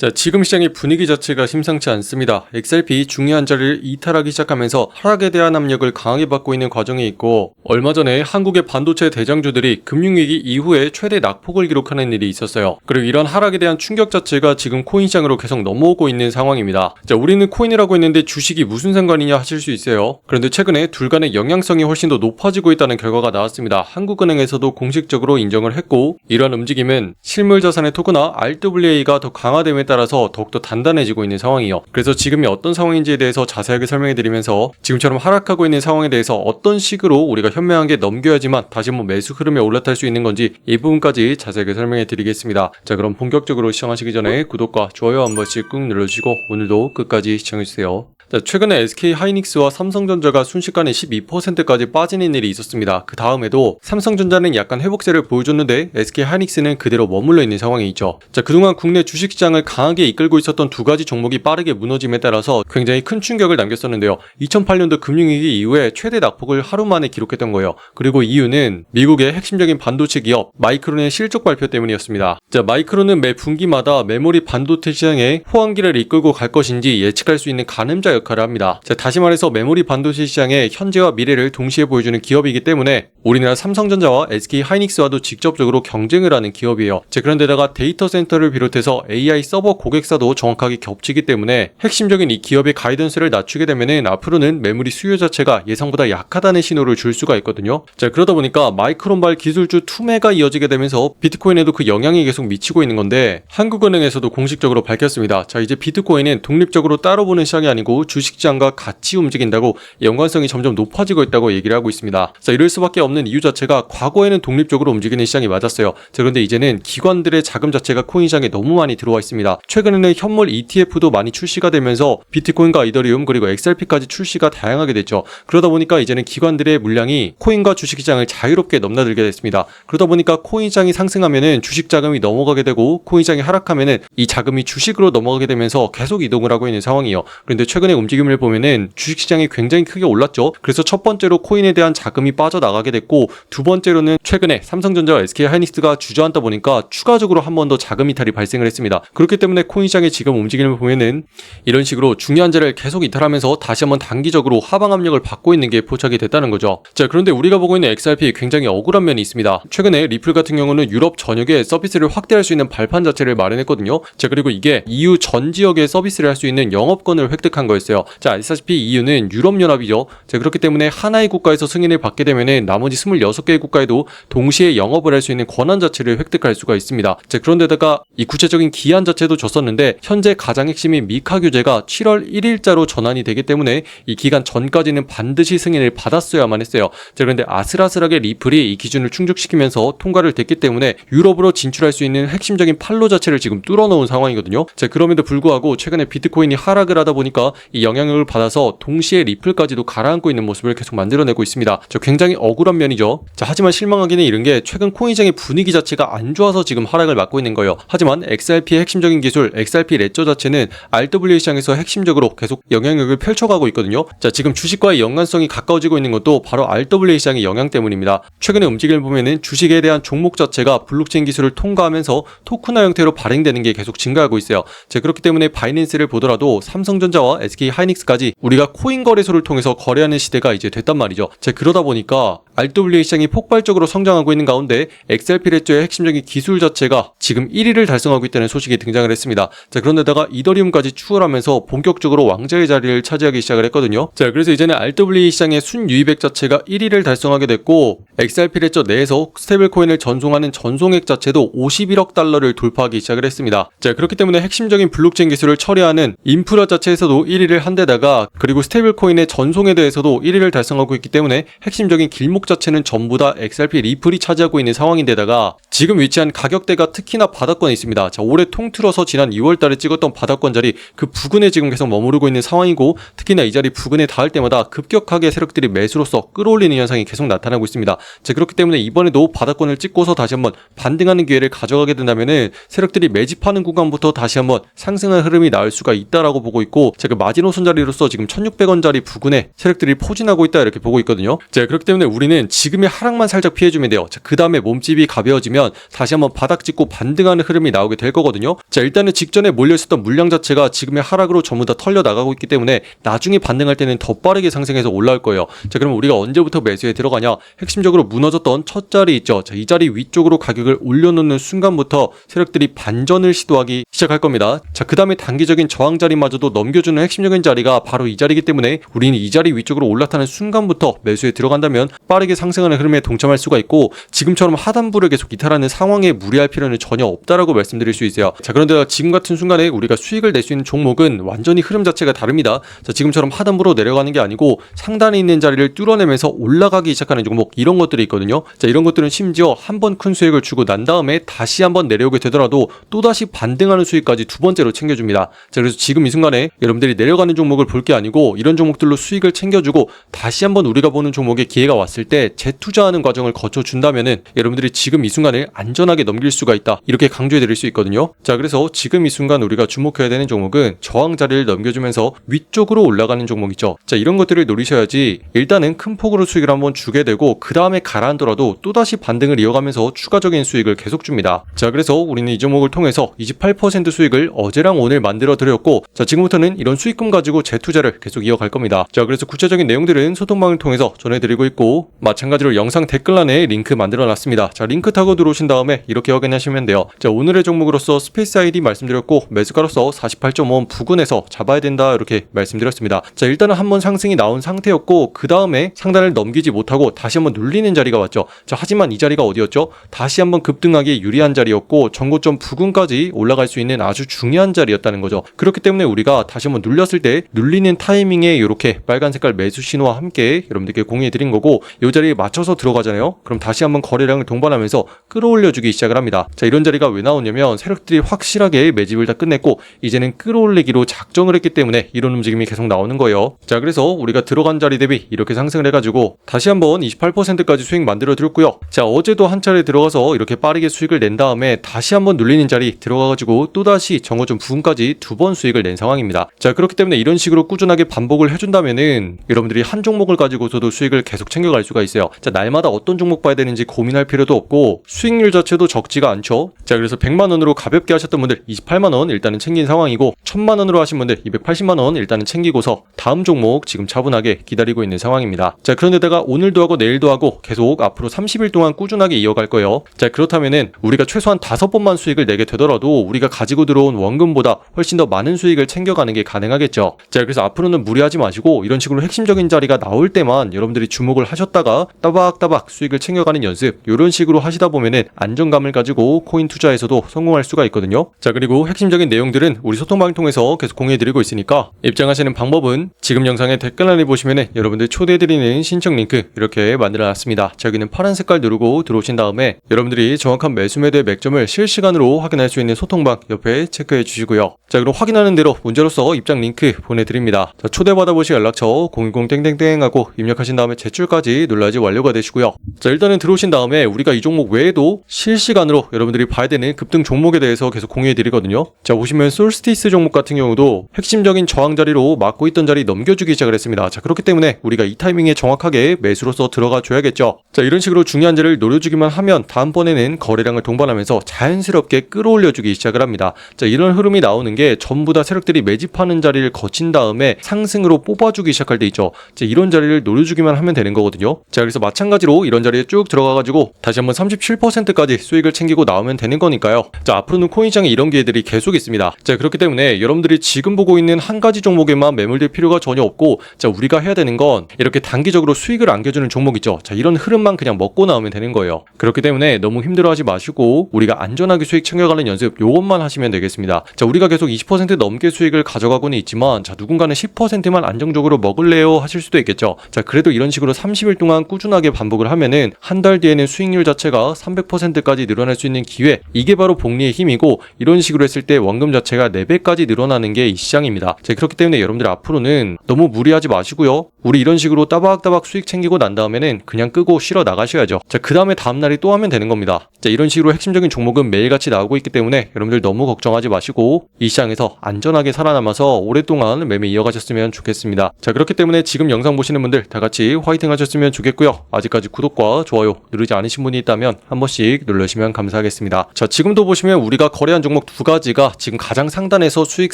자, 지금 시장의 분위기 자체가 심상치 않습니다. XRP 중요한 자리를 이탈하기 시작하면서 하락에 대한 압력을 강하게 받고 있는 과정에 있고, 얼마 전에 한국의 반도체 대장주들이 금융위기 이후에 최대 낙폭을 기록하는 일이 있었어요. 그리고 이런 하락에 대한 충격 자체가 지금 코인 시장으로 계속 넘어오고 있는 상황입니다. 자, 우리는 코인이라고 했는데 주식이 무슨 상관이냐 하실 수 있어요. 그런데 최근에 둘 간의 영향성이 훨씬 더 높아지고 있다는 결과가 나왔습니다. 한국은행에서도 공식적으로 인정을 했고, 이러한 움직임은 실물 자산의 토크나 RWA가 더 강화됨에 따라서 더욱더 단단해지고 있는 상황이요. 그래서 지금이 어떤 상황인지에 대해서 자세하게 설명해드리면서 지금처럼 하락하고 있는 상황에 대해서 어떤 식으로 우리가 현명하게 넘겨야지만 다시 한번 매수 흐름에 올라탈 수 있는 건지 이 부분까지 자세하게 설명해드리겠습니다. 자, 그럼 본격적으로 시작하시기 전에 구독과 좋아요 한 번씩 꾹 눌러주시고 오늘도 끝까지 시청해주세요. 자, 최근에 SK하이닉스와 삼성전자가 순식간에 12%까지 빠지는 일이 있었습니다. 그 다음에도 삼성전자는 약간 회복세를 보여줬는데 SK하이닉스는 그대로 머물러 있는 상황이 있죠. 자, 그동안 국내 주식시장을 강하게 이끌고 있었던 두 가지 종목이 빠르게 무너짐에 따라서 굉장히 큰 충격을 남겼었는데요. 2008년도 금융위기 이후에 최대 낙폭을 하루 만에 기록했던 거예요. 그리고 이유는 미국의 핵심적인 반도체 기업 마이크론의 실적 발표 때문이었습니다. 자, 마이크론은 매 분기마다 메모리 반도체 시장에 호황기를 이끌고 갈 것인지 예측할 수 있는 가늠자 역할을 합니다. 자, 다시 말해서 메모리 반도체 시장의 현재와 미래를 동시에 보여주는 기업이기 때문에 우리나라 삼성전자와 SK하이닉스와도 직접적으로 경쟁을 하는 기업이에요. 자, 그런데다가 데이터 센터를 비롯해서 AI 서버 고객사도 정확하게 겹치기 때문에 핵심적인 이 기업의 가이던스를 낮추게 되면은 앞으로는 메모리 수요 자체가 예상보다 약하다는 신호를 줄 수가 있거든요. 자, 그러다 보니까 마이크론발 기술주 투매가 이어지게 되면서 비트코인에도 그 영향이 계속 미치고 있는 건데, 한국은행에서도 공식적으로 밝혔습니다. 자, 이제 비트코인은 독립적으로 따로 보는 시장이 아니고 주식시장과 같이 움직인다고 연관성이 점점 높아지고 있다고 얘기를 하고 있습니다. 자, 이럴 수밖에 없는 이유 자체가 과거에는 독립적으로 움직이는 시장이 맞았어요. 자, 그런데 이제는 기관들의 자금 자체가 코인 시장에 너무 많이 들어와 있습니다. 최근에는 현물 ETF도 많이 출시가 되면서 비트코인과 이더리움 그리고 XRP까지 출시가 다양하게 됐죠. 그러다 보니까 이제는 기관들의 물량이 코인과 주식시장을 자유롭게 넘나들게 됐습니다. 그러다 보니까 코인 시장이 상승하면은 주식 자금이 넘어가게 되고, 코인 시장이 하락하면은 이 자금이 주식으로 넘어가게 되면서 계속 이동을 하고 있는 상황이에요. 그런데 최근에 움직임을 보면은 주식시장이 굉장히 크게 올랐죠. 그래서 첫 번째로 코인에 대한 자금이 빠져나가게 됐고, 두 번째로는 최근에 삼성전자와 SK하이닉스가 주저앉다 보니까 추가적으로 한 번 더 자금 이탈이 발생을 했습니다. 그렇기 때문에 코인 시장의 지금 움직임을 보면은 이런 식으로 중요한 자리를 계속 이탈하면서 다시 한번 단기적으로 하방 압력을 받고 있는 게 포착이 됐다는 거죠. 자, 그런데 우리가 보고 있는 XRP 굉장히 억울한 면이 있습니다. 최근에 리플 같은 경우는 유럽 전역에 서비스를 확대할 수 있는 발판 자체를 마련했거든요. 자, 그리고 이게 EU 전 지역에 서비스를 할 수 있는 영업권을 획득한 거였어요. 자, 아시다시피 EU는 유럽연합이죠. 자, 그렇기 때문에 하나의 국가에서 승인을 받게 되면은 나머지 26개의 국가에도 동시에 영업을 할 수 있는 권한 자체를 획득할 수가 있습니다. 자, 그런데다가 이 구체적인 기한 자체도 줬었는데 현재 가장 핵심인 미카 규제가 7월 1일자로 전환이 되기 때문에 이 기간 전까지는 반드시 승인을 받았어야만 했어요. 자, 그런데 아슬아슬하게 리플이 이 기준을 충족시키면서 통과를 됐기 때문에 유럽으로 진출할 수 있는 핵심적인 판로 자체를 지금 뚫어놓은 상황이거든요. 자, 그럼에도 불구하고 최근에 비트코인이 하락을 하다 보니까 이 영향을 받아서 동시에 리플까지도 가라앉고 있는 모습을 계속 만들어내고 있습니다. 저 굉장히 억울한 면이죠. 자, 하지만 실망하기는 이른 게 최근 코인시장의 분위기 자체가 안 좋아서 지금 하락을 맞고 있는 거예요. 하지만 XRP의 핵심적인 기술 XRP 레저 자체는 RWA 시장에서 핵심적으로 계속 영향력을 펼쳐가고 있거든요. 자, 지금 주식과의 연관성이 가까워지고 있는 것도 바로 RWA 시장의 영향 때문입니다. 최근의 움직임을 보면은 주식에 대한 종목 자체가 블록체인 기술을 통과하면서 토큰화 형태로 발행되는 게 계속 증가하고 있어요. 자, 그렇기 때문에 바이낸스를 보더라도 삼성전자와 SK하이닉스까지 우리가 코인 거래소를 통해서 거래하는 시대가 이제 됐단 말이죠. 자, 그러다 보니까 RWA 시장이 폭발적으로 성장하고 있는 가운데 XRP 레저의 핵심적인 기술 자체가 지금 1위를 달성하고 있다는 소식이 등장을 했습니다. 자, 그런데다가 이더리움까지 추월하면서 본격적으로 왕자의 자리를 차지하기 시작을 했거든요. 자, 그래서 이제는 RWA 시장의 순유입액 자체가 1위를 달성하게 됐고, XRP 레저 내에서 스테이블 코인을 전송하는 전송액 자체도 51억 달러를 돌파하기 시작을 했습니다. 자, 그렇기 때문에 핵심적인 블록체인 기술을 처리하는 인프라 자체에서도 1위를 한 데다가, 그리고 스테이블 코인의 전송에 대해서도 1위를 달성하고 있기 때문에 핵심적인 길목 자체는 전부 다 XRP 리플이 차지하고 있는 상황인데다가 지금 위치한 가격대가 특히나 바닥권에 있습니다. 자, 올해 통틀어서 지난 2월달에 찍었던 바닥권 자리 그 부근에 지금 계속 머무르고 있는 상황이고, 특히나 이 자리 부근에 닿을 때마다 급격하게 세력들이 매수로서 끌어올리는 현상이 계속 나타나고 있습니다. 자, 그렇기 때문에 이번에도 바닥권을 찍고서 다시 한번 반등하는 기회를 가져가게 된다면은 세력들이 매집하는 구간부터 다시 한번 상승한 흐름이 나올 수가 있다라고 보고 있고, 자, 그 마지노선 자리로서 지금 1600원 자리 부근에 세력들이 포진하고 있다 이렇게 보고 있거든요. 자, 그렇기 때문에 우리는 우리는 지금의 하락만 살짝 피해주면 돼요. 자, 그 다음에 몸집이 가벼워지면 다시 한번 바닥 찍고 반등하는 흐름이 나오게 될 거거든요. 자, 일단은 직전에 몰려있었던 물량 자체가 지금의 하락으로 전부 다 털려 나가고 있기 때문에 나중에 반등할 때는 더 빠르게 상승해서 올라올 거예요. 자, 그럼 우리가 언제부터 매수에 들어가냐? 핵심적으로 무너졌던 첫 자리 있죠. 자, 이 자리 위쪽으로 가격을 올려놓는 순간부터 세력들이 반전을 시도하기 시작할 겁니다. 자, 그 다음에 단기적인 저항 자리마저도 넘겨주는 핵심적인 자리가 바로 이 자리이기 때문에 우리는 이 자리 위쪽으로 올라타는 순간부터 매수에 들어간다면 빠르게 상승하는 흐름에 동참할 수가 있고, 지금처럼 하단부를 계속 이탈하는 상황에 무리할 필요는 전혀 없다라고 말씀드릴 수 있어요. 자, 그런데 지금 같은 순간에 우리가 수익을 낼 수 있는 종목은 완전히 흐름 자체가 다릅니다. 자, 지금처럼 하단부로 내려가는 게 아니고 상단에 있는 자리를 뚫어내면서 올라가기 시작하는 종목, 이런 것들이 있거든요. 자, 이런 것들은 심지어 한 번 큰 수익을 주고 난 다음에 다시 한번 내려오게 되더라도 또다시 반등하는 수익까지 두 번째로 챙겨줍니다. 자, 그래서 지금 이 순간에 여러분들이 내려가는 종목을 볼 게 아니고 이런 종목들로 수익을 챙겨주고 다시 한번 우리가 보는 종목에 기회가 왔을 때 재투자하는 과정을 거쳐준다면은 여러분들이 지금 이 순간을 안전하게 넘길 수가 있다, 이렇게 강조해 드릴 수 있거든요. 자, 그래서 지금 이 순간 우리가 주목해야 되는 종목은 저항 자리를 넘겨주면서 위쪽으로 올라가는 종목이죠. 자, 이런 것들을 노리셔야지 일단은 큰 폭으로 수익을 한번 주게 되고 그 다음에 가라앉더라도 또다시 반등을 이어가면서 추가적인 수익을 계속 줍니다. 자, 그래서 우리는 이 종목을 통해서 28% 수익을 어제랑 오늘 만들어 드렸고, 자, 지금부터는 이런 수익금 가지고 재투자를 계속 이어갈 겁니다. 자, 그래서 구체적인 내용들은 소통방을 통해서 전해드리고 있고, 마찬가지로 영상 댓글란에 링크 만들어 놨습니다. 자, 링크 타고 들어오신 다음에 이렇게 확인하시면 돼요. 자, 오늘의 종목으로서 스페이스 아이디 말씀드렸고, 매수가로서 48.5원 부근에서 잡아야 된다, 이렇게 말씀드렸습니다. 자, 일단은 한번 상승이 나온 상태였고 그 다음에 상단을 넘기지 못하고 다시 한번 눌리는 자리가 왔죠. 자, 하지만 이 자리가 어디였죠? 다시 한번 급등하기에 유리한 자리였고 전고점 부근까지 올라갈 수 있는 아주 중요한 자리였다는 거죠. 그렇기 때문에 우리가 다시 한번 눌렸을 때 눌리는 타이밍에 이렇게 빨간 색깔 매수 신호와 함께 여러분들께 공유해 드린 거고, 이 자리에 맞춰서 들어가잖아요. 그럼 다시 한번 거래량을 동반하면서 끌어올려주기 시작을 합니다. 자, 이런 자리가 왜 나오냐면 세력들이 확실하게 매집을 다 끝냈고 이제는 끌어올리기로 작정을 했기 때문에 이런 움직임이 계속 나오는 거예요. 자, 그래서 우리가 들어간 자리 대비 이렇게 상승을 해가지고 다시 한번 28%까지 수익 만들어 드렸고요. 자, 어제도 한 차례 들어가서 이렇게 빠르게 수익을 낸 다음에 다시 한번 눌리는 자리 들어가가지고 또다시 정고점 부근까지 두 번 수익을 낸 상황입니다. 자, 그렇기 때문에 이런 식으로 꾸준하게 반복을 해준다면은 여러분들이 한 종목을 가지고서도 수익을 계속 챙겨갈 수가 있어요. 자, 날마다 어떤 종목 봐야 되는지 고민할 필요도 없고 수익률 자체도 적지가 않죠. 자, 그래서 100만원으로 가볍게 하셨던 분들 28만원 일단은 챙긴 상황이고, 1000만원으로 하신 분들 280만원 일단은 챙기고서 다음 종목 지금 차분하게 기다리고 있는 상황입니다. 자, 그런데다가 오늘도 하고 내일도 하고 계속 앞으로 30일 동안 꾸준하게 이어갈 거예요. 자, 그렇다면은 우리가 최소한 5번만 수익을 내게 되더라도 우리가 가지고 들어온 원금보다 훨씬 더 많은 수익을 챙겨가는 게 가능하겠죠. 자, 그래서 앞으로는 무리하지 마시고 이런 식으로 핵심적인 자리가 나올 때만 여러분들이 주목을 하셨다가 따박따박 수익을 챙겨가는 연습, 이런 식으로 하시다 보면은 안정감을 가지고 코인 투자에서도 성공할 수가 있거든요. 자, 그리고 핵심적인 내용들은 우리 소통방을 통해서 계속 공유해드리고 있으니까 입장하시는 방법은 지금 영상의 댓글란에 보시면은 여러분들 초대해드리는 신청 링크 이렇게 만들어놨습니다. 자, 여기는 파란 색깔 누르고 들어오신 다음에 여러분들이 정확한 매수 매도의 맥점을 실시간으로 확인할 수 있는 소통방 옆에 체크해 주시고요. 자, 그럼 확인하는 대로 문제로서 입장 링크 보내드립니다. 자, 초대받아보실 연락처 010땡땡땡 하고 입력하신 다음에 제출까지 눌러야지 완료가 되시고요. 자, 일단은 들어오신 다음에 우리가 이 종목 외에도 실시간으로 여러분들이 봐야 되는 급등 종목에 대해서 계속 공유해드리거든요. 자, 보시면 솔스티스 종목 같은 경우도 핵심적인 저항 자리로 막고 있던 자리 넘겨주기 시작을 했습니다. 자, 그렇기 때문에 우리가 이 타이밍에 정확하게 매수로서 들어가 줘야겠죠. 자, 이런 식으로 중요한 자리를 노려주기만 하면 다음번에는 거래량을 동반하면서 자연스럽게 끌어올려주기 시작을 합니다. 자, 이런 흐름이 나오는 게 전부 다 세력들이 매집하는 자리를 거친 다음에 상승으로 뽑아주기 시작할 때 있죠. 자, 이런 자리를 노려주기만 하면 되는 거거든요. 자, 그래서 마찬가지로 이런 자리에 쭉 들어가가지고 다시 한번 37%까지 수익을 챙기고 나오면 되는 거니까요. 자, 앞으로는 코인시장에 이런 기회들이 계속 있습니다. 자, 그렇기 때문에 여러분들이 지금 보고 있는 한 가지 종목에만 매몰될 필요가 전혀 없고, 자, 우리가 해야 되는 건 이렇게 단기적으로 수익을 안겨주는 종목 있죠. 자, 이런 흐름만 그냥 먹고 나오면 되는 거예요. 그렇기 때문에 너무 힘들어하지 마시고 우리가 안전하게 수익 챙겨가는 연습, 요것만 하시면 되겠습니다. 자, 우리가 계속 20% 넘게 수익을 가져가고는 있지만, 자, 누군가는 10%만 안정적으로 먹을래요 하실 수도 있겠죠. 자, 그래도 이런 식으로 30일 동안 꾸준하게 반복을 하면은 한 달 뒤에는 수익률 자체가 300%까지 늘어날 수 있는 기회, 이게 바로 복리의 힘이고, 이런 식으로 했을 때 원금 자체가 4배까지 늘어나는 게 이 시장입니다. 자, 그렇기 때문에 여러분들 앞으로는 너무 무리하지 마시고요. 우리 이런 식으로 따박따박 수익 챙기고 난 다음에는 그냥 끄고 쉬러 나가셔야죠. 자, 그 다음에 다음날이 또 하면 되는 겁니다. 자, 이런 식으로 핵심적인 종목은 매일같이 나오고 있기 때문에 여러분들 너무 걱정하지 마시고 이 시장 시장에서 안전하게 살아남아서 오랫동안 매매 이어가셨으면 좋겠습니다. 자, 그렇기 때문에 지금 영상 보시는 분들 다 같이 화이팅 하셨으면 좋겠고요. 아직까지 구독과 좋아요 누르지 않으신 분이 있다면 한 번씩 눌러주시면 감사하겠습니다. 자, 지금도 보시면 우리가 거래한 종목 두 가지가 지금 가장 상단에서 수익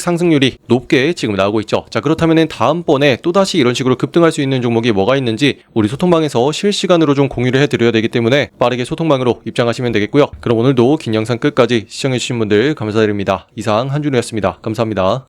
상승률이 높게 지금 나오고 있죠. 자, 그렇다면 다음번에 또다시 이런 식으로 급등할 수 있는 종목이 뭐가 있는지 우리 소통방에서 실시간으로 좀 공유를 해드려야 되기 때문에 빠르게 소통방으로 입장하시면 되겠고요. 그럼 오늘도 긴 영상 끝까지 시청해주신 분들 감사드립니다. 이상 한준우였습니다. 감사합니다.